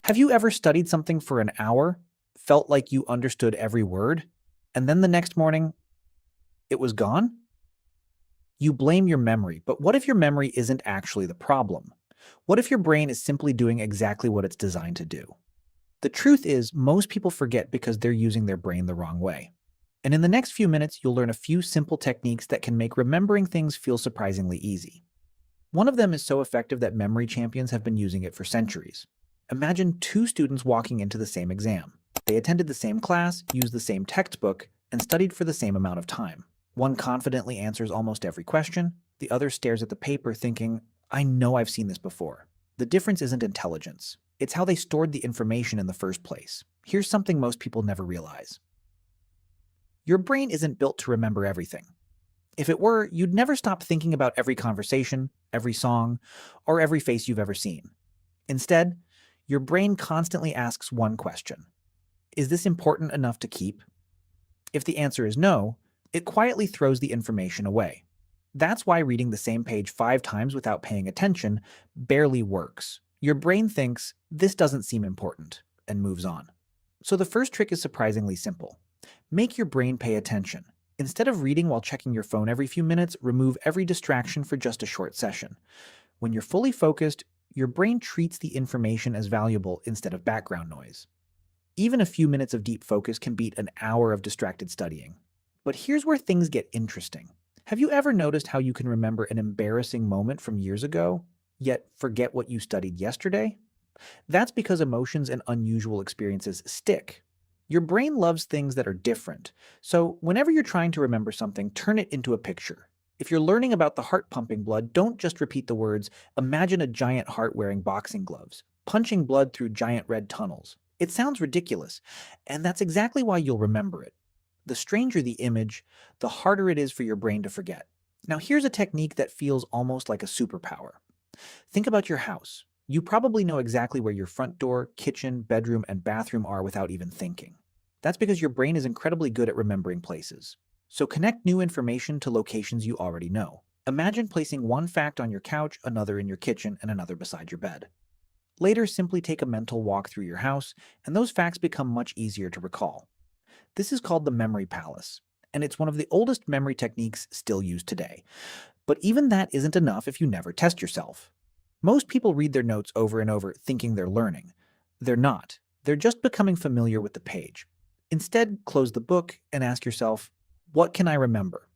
Have you ever studied something for an hour, felt like you understood every word, and then the next morning, it was gone? You blame your memory, but what if your memory isn't actually the problem? What if your brain is simply doing exactly what it's designed to do? The truth is, most people forget because they're using their brain the wrong way. And in the next few minutes, you'll learn a few simple techniques that can make remembering things feel surprisingly easy. One of them is so effective that memory champions have been using it for centuries. Imagine two students walking into the same exam. They attended the same class, used the same textbook, and studied for the same amount of time. One confidently answers almost every question, the other stares at the paper thinking, I know I've seen this before. The difference isn't intelligence. It's how they stored the information in the first place. Here's something most people never realize. Your brain isn't built to remember everything. If it were, you'd never stop thinking about every conversation, every song, or every face you've ever seen. Instead, your brain constantly asks one question. Is this important enough to keep? If the answer is no, it quietly throws the information away. That's why reading the same page 5 times without paying attention barely works. Your brain thinks, this doesn't seem important, and moves on. So the first trick is surprisingly simple. Make your brain pay attention. Instead of reading while checking your phone every few minutes, remove every distraction for just a short session. When you're fully focused, your brain treats the information as valuable instead of background noise. Even a few minutes of deep focus can beat an hour of distracted studying. But here's where things get interesting. Have you ever noticed how you can remember an embarrassing moment from years ago, yet forget what you studied yesterday? That's because emotions and unusual experiences stick. Your brain loves things that are different, so whenever you're trying to remember something, turn it into a picture. If you're learning about the heart pumping blood, don't just repeat the words, imagine a giant heart wearing boxing gloves, punching blood through giant red tunnels. It sounds ridiculous, and that's exactly why you'll remember it. The stranger the image, the harder it is for your brain to forget. Now here's a technique that feels almost like a superpower. Think about your house. You probably know exactly where your front door, kitchen, bedroom, and bathroom are without even thinking. That's because your brain is incredibly good at remembering places. So connect new information to locations you already know. Imagine placing one fact on your couch, another in your kitchen, and another beside your bed. Later, simply take a mental walk through your house, and those facts become much easier to recall. This is called the memory palace, and it's one of the oldest memory techniques still used today. But even that isn't enough if you never test yourself. Most people read their notes over and over thinking they're learning. They're not. They're just becoming familiar with the page. Instead, close the book and ask yourself, what can I remember?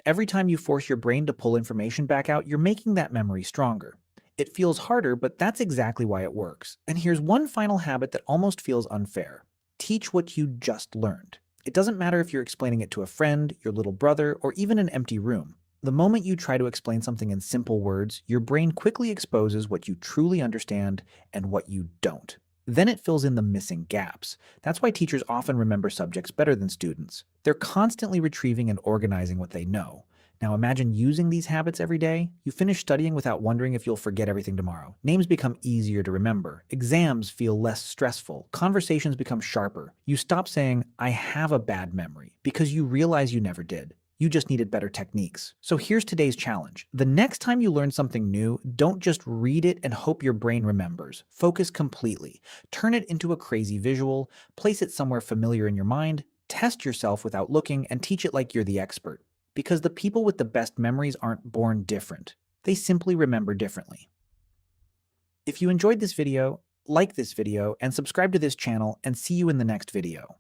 Every time you force your brain to pull information back out, you're making that memory stronger. It feels harder, but that's exactly why it works. And here's one final habit that almost feels unfair. Teach what you just learned. It doesn't matter if you're explaining it to a friend, your little brother, or even an empty room. The moment you try to explain something in simple words, your brain quickly exposes what you truly understand and what you don't. Then it fills in the missing gaps. That's why teachers often remember subjects better than students. They're constantly retrieving and organizing what they know. Now imagine using these habits every day. You finish studying without wondering if you'll forget everything tomorrow. Names become easier to remember. Exams feel less stressful. Conversations become sharper. You stop saying, I have a bad memory, because you realize you never did. You just needed better techniques. So here's today's challenge. The next time you learn something new, don't just read it and hope your brain remembers. Focus completely. Turn it into a crazy visual, place it somewhere familiar in your mind, test yourself without looking, and teach it like you're the expert. Because the people with the best memories aren't born different. They simply remember differently. If you enjoyed this video, like this video, and subscribe to this channel, and see you in the next video.